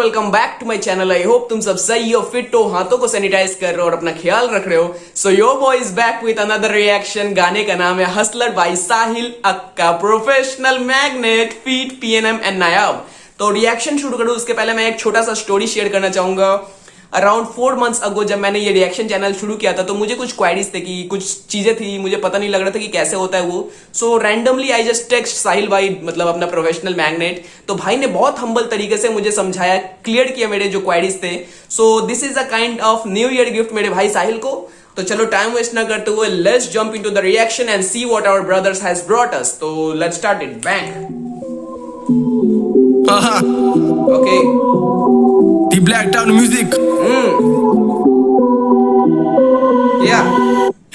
Welcome back to my channel. I hope तुम सब सही हो, फिट हो, हाथों को सैनिटाइज कर रहे हो और अपना ख्याल रख रहे हो। So yo boy is back with another reaction. गाने का नाम है hustler by Sahil Akka, professional magnet, feat PNM and Nayaab. तो रिएक्शन शुरू करूं उसके पहले मैं एक छोटा सा स्टोरी शेयर करना चाहूंगा। अराउंड 4 months अगो जब मैंने ये रिएक्शन चैनल शुरू किया था तो मुझे कुछ क्वारीज थे कि कुछ चीजें थी, मुझे पता नहीं लग रहा था कि कैसे होता है वो। So randomly I just text Sahil भाई, मतलब अपना प्रोफेशनल मैग्नेट। तो भाई ने बहुत हम्बल तरीके से मुझे समझाया, क्लियर किया मेरे जो क्वारीज थे। So this is a kind of new year gift मेरे भाई साहिल को। तो चलो टाइम वेस्ट ना करते हुए let's jump into the reaction and see what our brothers has brought us. तो let's start it. Bang. Okay, The Black Town Music.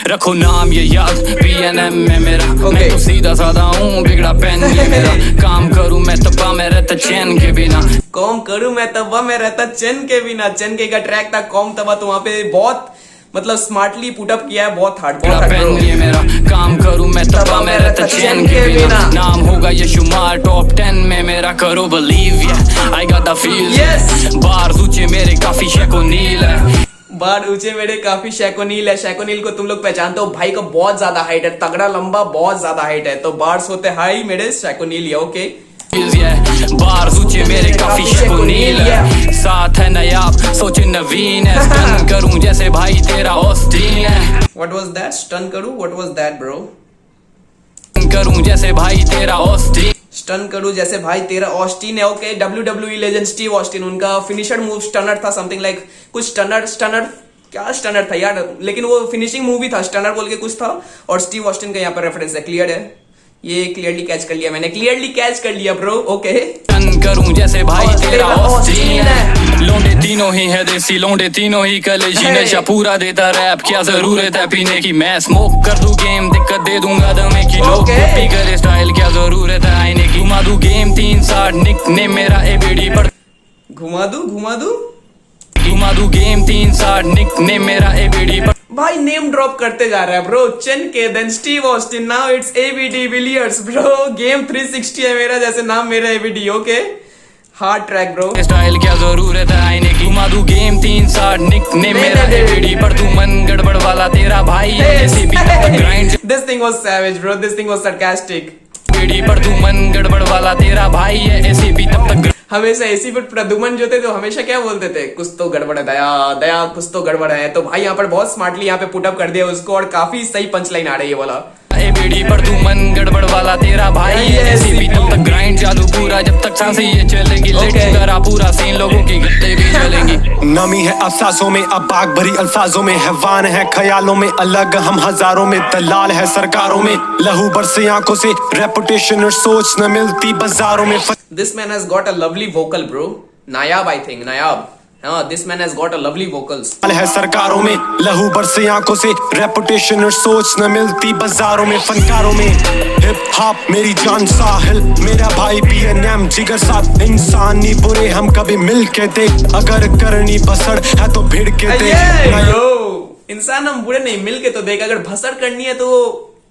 रखो नाम ये याद, PNM में मेरा। मैं तो सीधा साधा हूँ, बिगड़ा पेन ये मेरा। काम करूँ मैं तब्बा में रहता चैन के बिना। कॉम करूँ मैं तब्बा में रहता चैन के बिना। चैन के का ट्रैक था कॉम तब्बा, तो वहाँ पे बहुत मतलब स्मार्टली पुटअप किया है, बहुत हार्ड पेन ये मेरा। काम करूँ मैं तब्बा में रहता चैन के बिना। नाम होगा ये शुमार टॉप 10 में मेरा, करो believe yeah, I got the feel yes. बार ऊंचे मेरे काफी शैकोनील है। बार ऊंचे मेरे काफी शैकोनील है। शैकोनील को तुम लोग पहचानते हो, भाई को बहुत ज्यादा हाइट है, तगड़ा लंबा, बहुत ज्यादा हाइट है। तो बार्स होते हाई मेरे शैकोनील है। ओके, बार ऊंचे मेरे काफी शैकोनील है। साथ है नायाब, सोचे नवीन है। स्टन करूं जैसे भाई तेरा ऑस्टीन है। What was that? स्टन करूं? What was that, bro? करूं जैसे भाई तेरा ऑस्टीन। स्टन करूं जैसे भाई तेरा ऑस्टीन है। Okay, WWE legend Steve Austin, उनका फिनिशर मूव स्टनर था, समथिंग लाइक कुछ स्टनर क्या स्टनर था यार, लेकिन वो फिनिशिंग मूवी था, स्टनर बोल के कुछ था। और स्टीव ऑस्टिन का यहाँ पर रेफरेंस है। क्लियर है, ये क्लियरली कैच कर लिया मैंने, क्लियरली कैच कर लिया ब्रो। ओके, करूं जैसे भाई तेरा ऑस्टीन है। लोंडे तीनों ही है देसी, लोंडे तीनों ही कलेशी। नशा पूरा देता रैप, क्या जरूरत है पीने की। मैं स्मोक कर दूं गेम, दिक्कत दे दूंगा दमे की। लोग कॉपी करे स्टाइल, क्या जरूरत है आईने की। घुमा दूं गेम 360, निकनेम मेरा एबीडी पर। घुमा दूं गेम 360, निकनेम मेरा एबीडी पर। भाई नेम ड्रॉप करते जा रहा है bro. Chen K, then Steve Austin, now it's AB de Villiers bro. Game 360 है मेरा, जैसे नाम मेरा ABD. Okay, hard track bro. Style क्या जरूरत है आईने की। घुमा दूं गेम 360, निकनेम मेरा एबीडी पर। तू मन गड़बड़ वाला तेरा भाई grind. This thing was savage bro, this thing was sarcastic. पर तू मन गड़बड़ वाला तेरा भाई है एसीपी तब तक। हमेशा ऐसी पर प्रदुमन जो थे तो हमेशा क्या बोलते थे, कुछ तो गड़बड़ है दया, दया कुछ तो गड़बड़ है। तो भाई यहाँ पर बहुत स्मार्टली यहाँ पे पुटअप कर दिया उसको, और काफी सही पंच लाइन आ रही है वाला। एबीडी पर तू मन गड़बड़ वाला तेरा भाई है एसीपी तब तक। ग्राइंड चालू पूरा जब तक सांसें ये चलेगी। लेकिन करा पूरा सीन, लोगों की गत्ते भी चलेंगी। नमी है अफसासों में, अब बाग भरी अल्फाजों में। हैवान है ख्यालों में, अलग हम हजारों में। दलाल है सरकारों में, लहू बरसे आंखों से। रेपुटेशन और सोच न मिलती बाजारों में। This man has got a lovely vocal bro. Nayab, I think नायाब। हाँ, this man has got a lovely vocals. है सरकारों में, लहू बरसे आंखों से। रेपुटेशन और सोच न मिलती बाजारों में। फनकारों में हिप हॉप मेरी जान साहिल, मेरा भाई PNM जिगर साथ। इंसानी बुरे हम कभी मिल के देख, अगर करनी बसड़ है तो भिड़ के देख। इंसान हम बुरे नहीं, मिल के तो देख। अगर भसड़ करनी है तो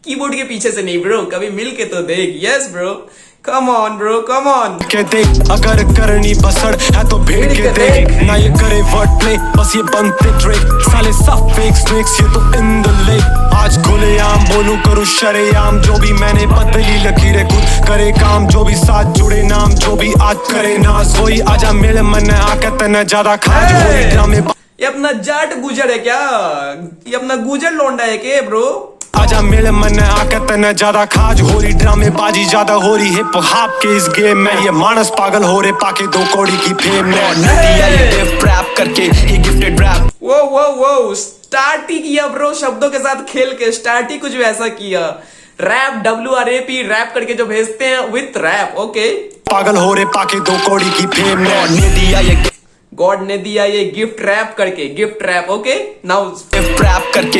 कीबोर्ड के पीछे से नहीं ब्रो, कभी मिल के तो देख। Yes bro, come on bro, come on के देख, अगर करनी बसड़ है तो भेड़ के देख। ना ये करे वर्ड प्ले, बस ये बनते ट्रेक। साले सब फेक स्नेक्स, ये तो इन द लेक। आज खुलेआम बोलूं करूं शरेआम, जो भी मैंने बदली लकीरें खुद करे काम। जो भी साथ जुड़े नाम, जो भी आज करे नाज, वही आजा मेरे मन आके तना ज्यादा खाज। वही ड्रामे ये अपना जाट गुजर है क्या? ये अपना गुजर लौंडा है के ब्रो? आजा मेरे मन आके तना ज्यादा खाज हो रही। ड्रामे बाजी ज्यादा हो रही हिप हॉप के इस गेम में। ये मानस पागल हो रहे पाके 2 कौड़ी की फेम में। रैप करके ही गिफ्टेड रैप। वो स्टार्ट ही किया ब्रो, शब्दों के साथ खेल के स्टार्ट ही कुछ वैसा किया। रैप WRAP रैप करके जो भेजते हैं विथ रैप। ओके, पागल हो रहे पाके 2 कौड़ी की फेम में। गॉड ने दिया ये गिफ्ट रैप करके, gift wrap. Okay, now gift wrap करके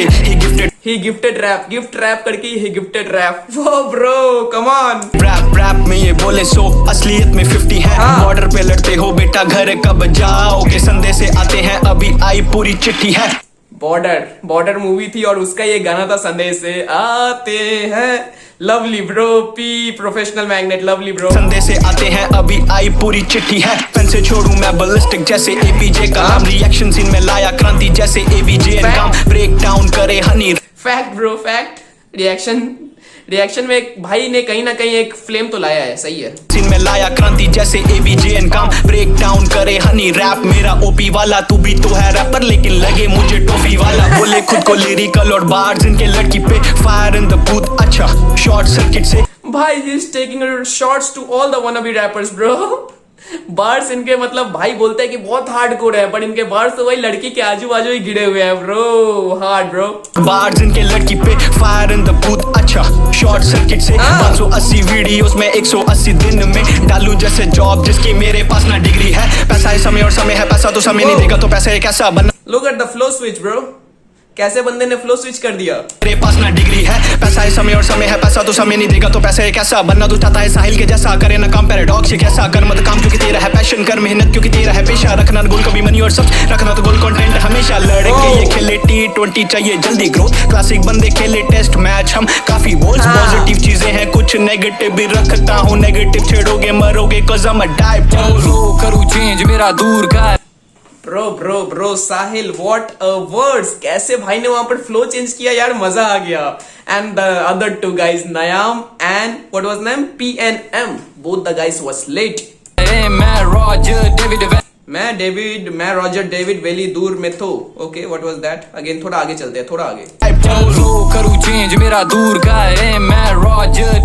ही गिफ्टेड रैप, गिफ्ट रैप करके ही गिफ्टेड रैप। वो ब्रो कम ऑन। रैप में ये बोले सो, असलियत में 50 है। बॉर्डर पे लड़ते हो बेटा, घर कब जाओगे। संदेश आते हैं अभी आई पूरी चिट्ठी है। बॉर्डर मूवी थी और उसका ये गाना था संदेश से आते हैं। Lovely bro, P professional magnet, lovely bro. संदेश से आते हैं, अभी आई पूरी चिट्ठी है। पेन से छोड़ू मैं बैलिस्टिक जैसे एपीजे कलाम। रिएक्शन सीन में लाया क्रांति जैसे एबीजे। काम ब्रेक डाउन करे Honey. Fact bro, fact. Reaction में एक भाई ने कहीं ना कहीं एक फ्लेम तो लाया है, सही है। सीन में लाया क्रांति जैसे एबीजे। काम ब्रेक डाउन करे हनी। रैप मेरा ओपी वाला, तू भी तो है रैपर लेकिन लगे मुझे टॉफी वाला। बोले खुद को लिरिकल और बार्स इनके लड़की पे। फायर इन द बूथ, अच्छा शॉर्ट सर्किट से। भाई he is taking shots to all the wannabe rappers bro. Bars इनके मतलब भाई बोलते हैं कि बहुत हार्डकोर है, पर इनके बार्स तो वही लड़की के आजू बाजू ही गिरे हुए हैं ब्रो। Hard bro. बार्स इनके लड़की पे। फायर इन द बूथ, अच्छा शॉर्ट सर्किट से। 580 वीडियोस में 180 दिन में डालू जैसे जॉब जिसकी मेरे पास ना डिग्री है। पैसा है समय और समय है पैसा, तो समय नहीं देगा तो पैसा एक ऐसा बनना। Look at the flow switch bro, कैसे बंदे ने फ्लो स्विच कर दिया। मेरे पास ना डिग्री है, पैसा है समय और समय है पैसा, तो समय नहीं देगा तो पैसा एक ऐसा बनना। तू चाहता है साहिल के जैसा, करे ना काम पैराडॉक्स। ये कैसा कर मत काम क्योंकि तेरा है पैशन, कर मेहनत क्योंकि तेरा है पेशा। रखना गोल कभी मनी और सब रखना तो गोल कंटेंट हमेशा। लड़के ये खेले T20 चाहिए जल्दी ग्रोथ। क्लासिक बंदे खेले टेस्ट मैच, हम काफी बोल्स। पॉजिटिव चीजें हैं कुछ नेगेटिव भी रखता हूँ। नेगेटिव छेड़ोगे मरोगे cause I'm a die। करूँ चेंज मेरा दूर का। Bro Sahil, what a words. कैसे भाई ने वहां पर फ्लो चेंज किया यार, मजा आ गया। And the other two guys, नयाम and what was name, PNM, both the guys was late. मैं रॉजर डेविड वेली दूर में तो। Okay, what was that again. थोड़ा आगे चलते हैं, थोड़ा आगे। करूँ चेंज मेरा दूर का है। मैं रॉजर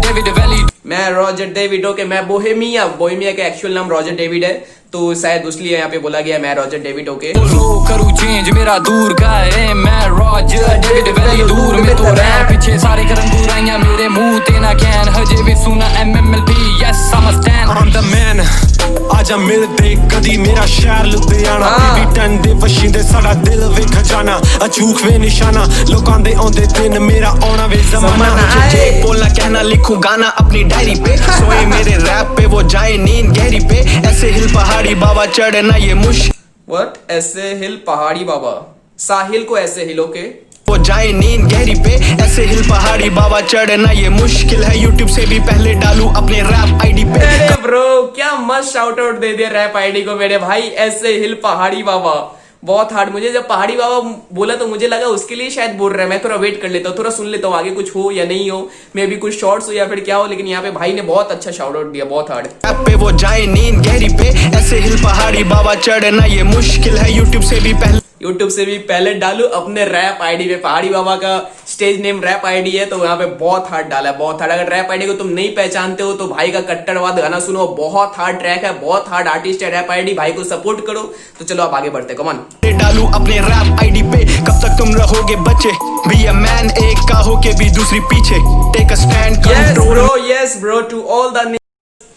डेविड, ओके। मैं बोहेमिया का एक्चुअल नाम रॉजर डेविड है, तो शायद इसलिए यहाँ पे बोला गया मैं रॉजर डेविड, ओके। करूँ चेंज मेरा दूर का है। मैं रॉजर डेविड वेली दूर में तो रैप पीछे सारे करन बुराइयां मेरे मुंह ते ना कैन। हजे भी सुना MMLP, yes I'm a stan। I'm the man, आजा मिलते कदी मेरा शहर लुधियाना। BB10 दे वशिंदे साड़ा दिल वे खजाना। अचूक वे निशाना लोकां दे आंदे दिन, मेरा आना वे जमाना। मुझे बोलना कहना लिखूं गाना अपनी डायरी पे। सोए मेरे रैप पे वो जाए नींद गहरी पे। ऐसे हिल पहाड़ी बाबा चढ़ना ये मुश्किल। व्हाट, ऐसे हिल पहाड़ी बाबा, साहिल को ऐसे हिल, ओके। वो जाए नींद गहरी पे। ऐसे हिल पहाड़ी बाबा चढ़ना ये मुश्किल है। YouTube से भी पहले डालू अपने रैप आईडी पे। अरे ब्रो, क्या मस्त शाउट आउट दे दिया रैप आईडी को मेरे भाई। ऐसे हिल पहाड़ी बाबा, बहुत हार्ड। मुझे जब पहाड़ी बाबा बोला तो मुझे लगा उसके लिए शायद बोल रहा है। मैं थोड़ा वेट कर लेता हूँ, थोड़ा सुन लेता हूँ आगे कुछ हो या नहीं हो, मे भी कुछ शॉर्ट्स हो या फिर क्या हो। लेकिन यहाँ पे भाई ने बहुत अच्छा शाउट आउट दिया, बहुत हार्ड। रैप पे वो जाए नींद गहरी पे। ऐसे हिल पहाड़ी बाबा चढ़ना ये मुश्किल है। YouTube से भी पहले डालू अपने रैप आईडी पे। पहाड़ी बाबा का स्टेज नेम रैप आईडी है, तो यहाँ पे बहुत हार्ड डाला है, बहुत हार्ड। अगर रैप आईडी को तुम नहीं पहचानते हो तो भाई का कट्टरवाद गाना सुनो, बहुत हार्ड ट्रैक है, बहुत हार्ड आर्टिस्ट है रैप आईडी। भाई को सपोर्ट करो। तो चलो आप आगे बढ़ते, कम ऑन। डालू अपने रैप आईडी पे। कब तक तुम रहोगे बच्चे, बी अ मैन एक का होके भी दूसरी पीछे। Take a stand, control. Yes bro, to all the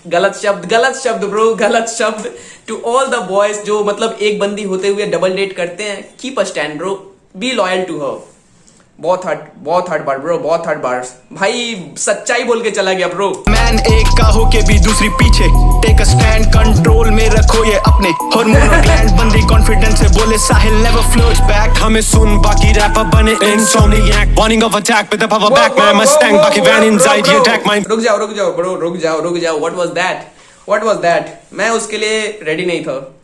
गलत शब्द ब्रो, गलत शब्द। टू ऑल द बॉयज जो मतलब एक बंदी होते हुए डबल डेट करते हैं, keep a stand bro, be loyal to her. बहुत हार्ड बार ब्रो, बहुत हार्ड बार। भाई सच्चाई बोल के चला गया ब्रो। मैन एक का होके भी दूसरी पीछे। टेक अ स्टैंड, कंट्रोल में रखो ये अपने हार्मोनल ग्लैंड। बंदी कॉन्फिडेंस से बोले साहिल नेवर फ्लोज बैक। हमें सुन बाकी रैपर बने insomniac, warning of attack with the power back man Mustang बाकी van anxiety attack mind। रुक जाओ ब्रो, रुक जाओ। What was that? मैं उसके लिए रेडी नहीं था।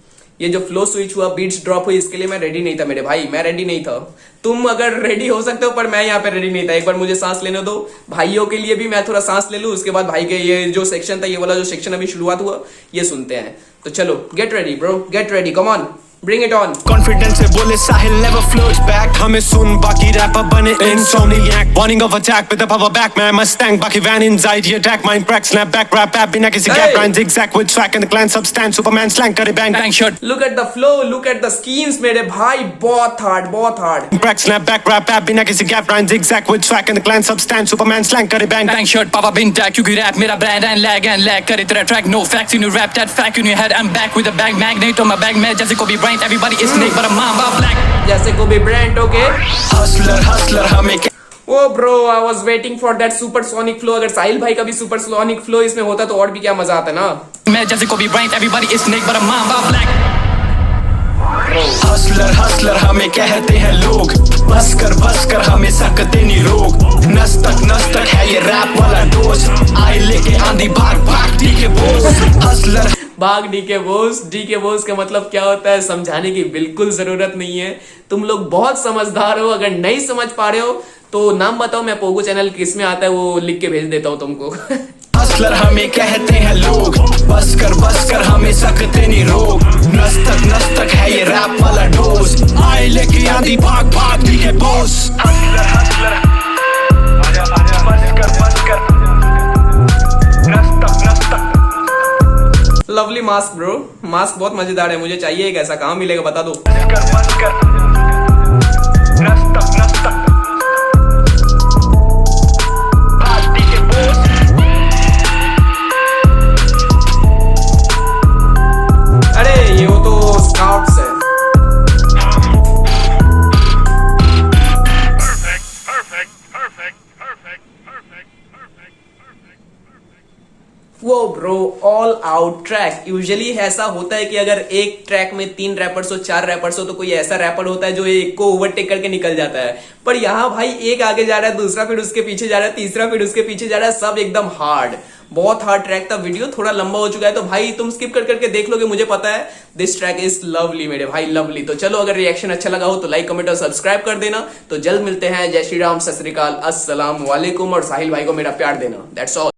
ये जो फ्लो स्विच हुआ, बीट्स ड्रॉप हुई, इसके लिए मैं रेडी नहीं था मेरे भाई, मैं रेडी नहीं था। तुम अगर रेडी हो सकते हो, पर मैं यहाँ पे रेडी नहीं था। एक बार मुझे सांस लेने दो, भाइयों के लिए भी मैं थोड़ा सांस ले लूं। उसके बाद भाई के ये जो सेक्शन था, ये वाला जो सेक्शन अभी शुरुआत हुआ, ये सुनते हैं। तो चलो, get ready bro, get ready, come on, bring it on. Confidence से बोले साहिल नेवर फ्लोज बैक। हमें सुन बाकी रैपर बने insomniac, warning of attack with the power back man Mustang बाकी van anxiety attack mind crack snap back rap app बिना किसी gap line zigzag with swag and the clan substance Superman slang करे bang Bang shot। Look at the flow, look at the schemes मेरे भाई, बहुत hard. crack snap back rap app बिना किसी gap line zigzag with swag and the clan substance Superman slang करे bang Bang shot, पापा बिन tag क्योंकि rap मेरा ब्रांड एंड लैग करे तेरा track. No facts in your rap, that fact in your head. I am back with a bag magnet on my bag में जैसे Kobe Bryant. Everybody is snake but I'm black। जैसे Kobe Bryant, okay. Hustler हमें oh bro, I was waiting for that supersonic flow. अगर साहिल भाई का भी supersonic flow इसमें होता तो और भी क्या मजा आता ना। मैं जैसे Kobe Bryant, everybody is snake but I'm black। Bro. Hustler Hustler हमें कहते हैं लोग, बस कर हमें सकते नहीं रोक। नस्तक है ये रैप वाला डोज, आए लेके आंधी भाग भाग डी के बोस। हसलर भाग डी के बोस का मतलब क्या होता है समझाने की बिल्कुल जरूरत नहीं है, तुम लोग बहुत समझदार हो। अगर नहीं समझ पा रहे हो तो नाम बताओ, मैं पोगो चैनल किस में आता है वो लिख के भेज देता हूँ तुमको। हसलर हमें कहते हैं लोग, बस कर हमें सकते नहीं रोक। नस्तक है ये रैप वाला डोज, आए लेके आंधी भाग भाग डी के बोस। हसलर हसलर बस कर नस्तक। लवली मास्क ब्रो, मास्क बहुत मजेदार है, मुझे चाहिए एक ऐसा, कहाँ मिलेगा बता दो। नस्तक अरे ये वो तो स्काउट्स है। वो bro all out track. Usually ऐसा होता है कि अगर एक ट्रैक में 3 रैपर्स हो 4 रैपर्स हो तो कोई ऐसा रैपर होता है जो एक को ओवरटेक करके निकल जाता है, पर यहाँ भाई एक आगे जा रहा है, दूसरा फिर उसके पीछे जा रहा है, तीसरा फिर उसके पीछे जा रहा है, सब एकदम हार्ड, बहुत हार्ड ट्रैक था। वीडियो थोड़ा लंबा हो चुका है तो भाई तुम स्किप कर करके देख लोगे, मुझे पता है। दिस ट्रैक इज लवली मेरे भाई, लवली। तो चलो अगर रिएक्शन अच्छा लगा हो तो लाइक कमेंट और सब्सक्राइब कर देना। तो जल्द मिलते हैं, जय श्री राम, सत श्री अकाल, अस्सलाम वालेकुम, और साहिल भाई को मेरा प्यार देना। That's all.